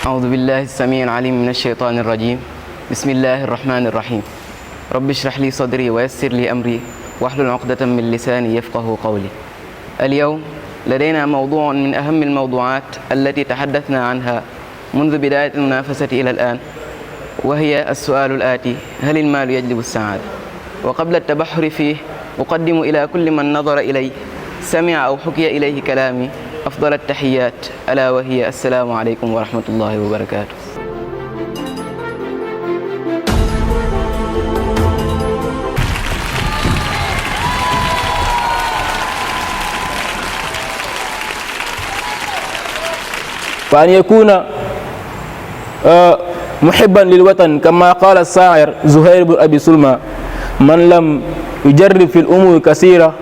أعوذ بالله السميع العليم من الشيطان الرجيم بسم الله الرحمن الرحيم رب اشرح لي صدري ويسر لي أمري واحلل عقدة من لساني يفقه قولي. اليوم لدينا موضوع من أهم الموضوعات التي تحدثنا عنها منذ بداية المنافسة إلى الآن، وهي السؤال الآتي: هل المال يجلب السعادة؟ وقبل التبحر فيه أقدم إلى كل من نظر إلي سمع أو حكي إليه كلامي أفضل التحيات، ألا وهي السلام عليكم ورحمة الله وبركاته. وأن يكون محبا للوطن كما قال الشاعر زهير بن أبي سلمى: من لم يجرب في الأمور كثيرة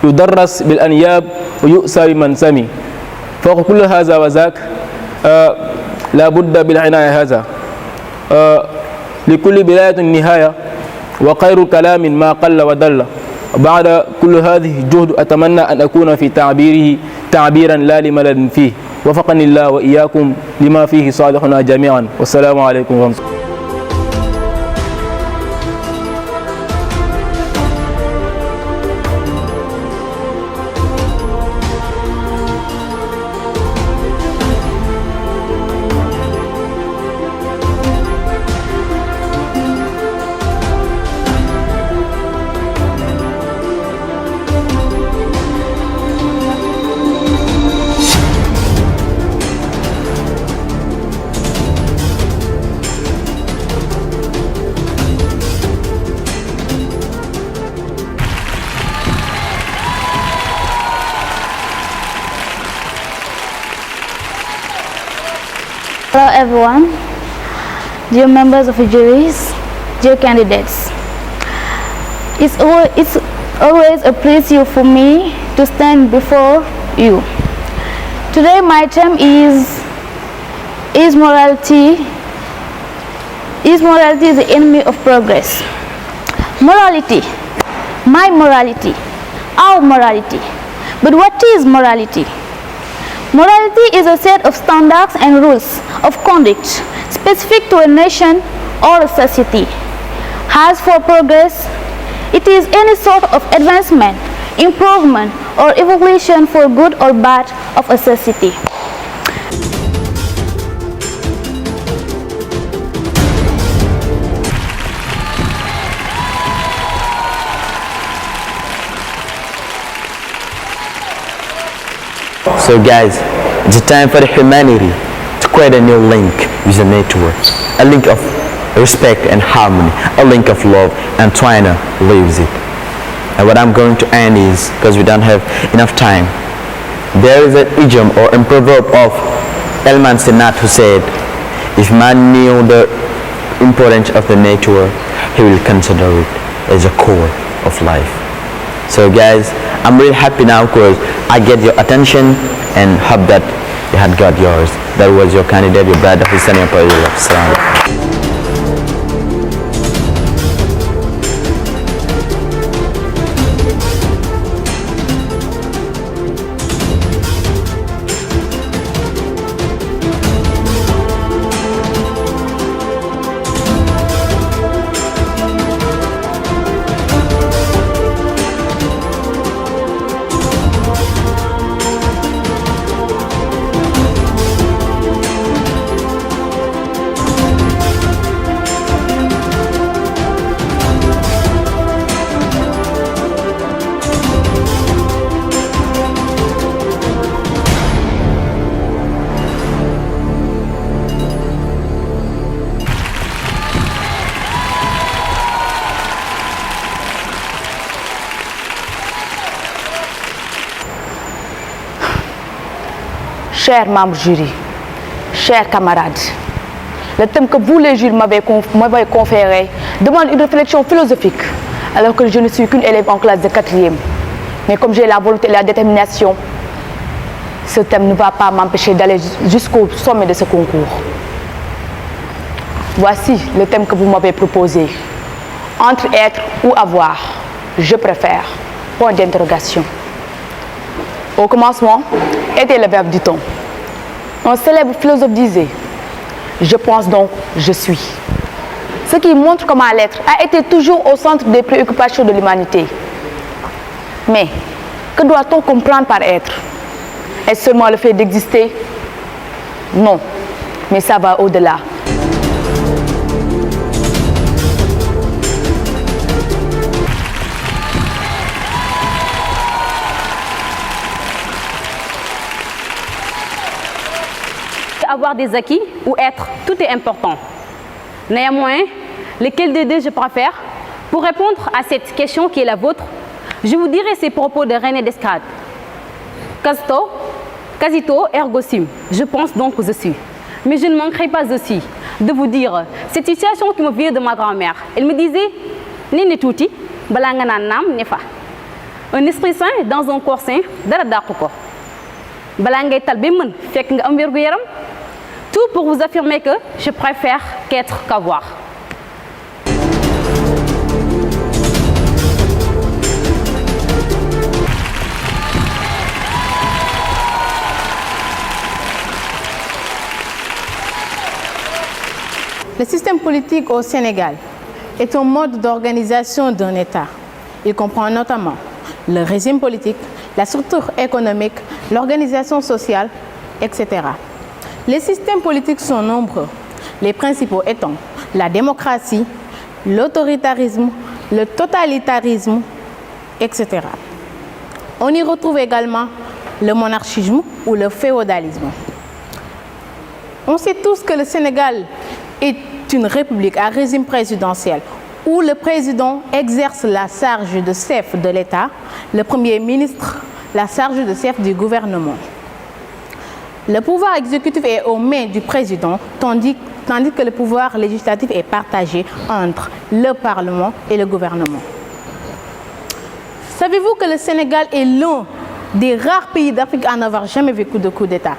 يدرس بالأنياب ويؤسى بمن سمي. فوق كل هذا وذاك لا بد بالعناية هذا. لكل بداية نهاية، وخير كلام ما قل ودل. بعد كل هذه الجهد أتمنى أن أكون في تعبيره تعبيرا لا لملل فيه. وفقني الله وإياكم لما فيه صالحنا جميعا، والسلام عليكم ورحمة الله. Hello everyone, dear members of the juries, dear candidates. It's always a pleasure for me to stand before you. Today my theme is morality. Is morality the enemy of progress? Morality, my morality, our morality. But what is morality? Morality is a set of standards and rules of conduct specific to a nation or a society. As for progress, it is any sort of advancement, improvement, or evolution for good or bad of a society. So guys, it's time for the humanity to create a new link with the nature, a link of respect and harmony, a link of love, and trying to live it. And what I'm going to end is, because we don't have enough time, there is an idiom or a proverb of Elman Senat who said, if man knew the importance of the nature, he will consider it as a core of life. So guys, I'm really happy now because I get your attention and hope that you had got yours. That was your candidate, your brother, Hussein Yapayullah. Assalamu alaikum. Chers membres jury, chers camarades, le thème que vous les jurys m'avez conféré demande une réflexion philosophique, alors que je ne suis qu'une élève en classe de 4e. Mais comme j'ai la volonté et la détermination, ce thème ne va pas m'empêcher d'aller jusqu'au sommet de ce concours. Voici le thème que vous m'avez proposé. Entre être ou avoir, je préfère. Point d'interrogation. Au commencement était le verbe du temps. Un célèbre philosophe disait: Je pense donc, je suis. Ce qui montre comment l'être a été toujours au centre des préoccupations de l'humanité. Mais, que doit-on comprendre par être? Est-ce seulement le fait d'exister? Non, mais ça va au-delà. Avoir des acquis ou être, tout est important. Néanmoins, lequel des deux je préfère? Pour répondre à cette question qui est la vôtre, je vous dirai ces propos de René Descartes. Casito ergo sum, je pense donc je suis. Mais je ne manquerai pas aussi de vous dire cette situation qui me vient de ma grand-mère. Elle me disait, Nene touti, balanga nam nefa. Un esprit sain dans un corps sain, dara dakuko. Balangay talbe men, fek nga am wergu yaram. Tout pour vous affirmer que je préfère qu'être qu'avoir. Le système politique au Sénégal est un mode d'organisation d'un État. Il comprend notamment le régime politique, la structure économique, l'organisation sociale, etc. Les systèmes politiques sont nombreux, les principaux étant la démocratie, l'autoritarisme, le totalitarisme, etc. On y retrouve également le monarchisme ou le féodalisme. On sait tous que le Sénégal est une république à régime présidentiel où le président exerce la charge de chef de l'État, le premier ministre la charge de chef du gouvernement. Le pouvoir exécutif est aux mains du président, tandis que le pouvoir législatif est partagé entre le Parlement et le gouvernement. Savez-vous que le Sénégal est l'un des rares pays d'Afrique à n'avoir jamais vécu de coup d'État?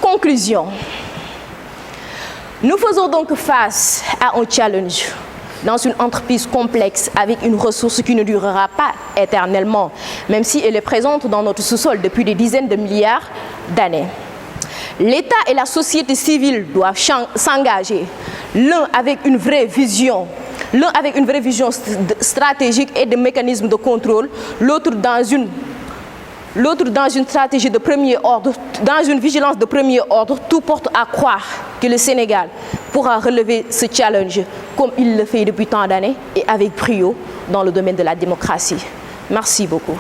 Conclusion. Nous faisons donc face à un challenge dans une entreprise complexe avec une ressource qui ne durera pas éternellement, même si elle est présente dans notre sous-sol depuis des dizaines de milliards d'années. L'État et la société civile doivent s'engager, l'un avec une vraie vision stratégique et de mécanismes de contrôle, l'autre dans une stratégie de premier ordre, dans une vigilance de premier ordre. Tout porte à croire que le Sénégal pourra relever ce challenge comme il le fait depuis tant d'années et avec brio dans le domaine de la démocratie. Merci beaucoup.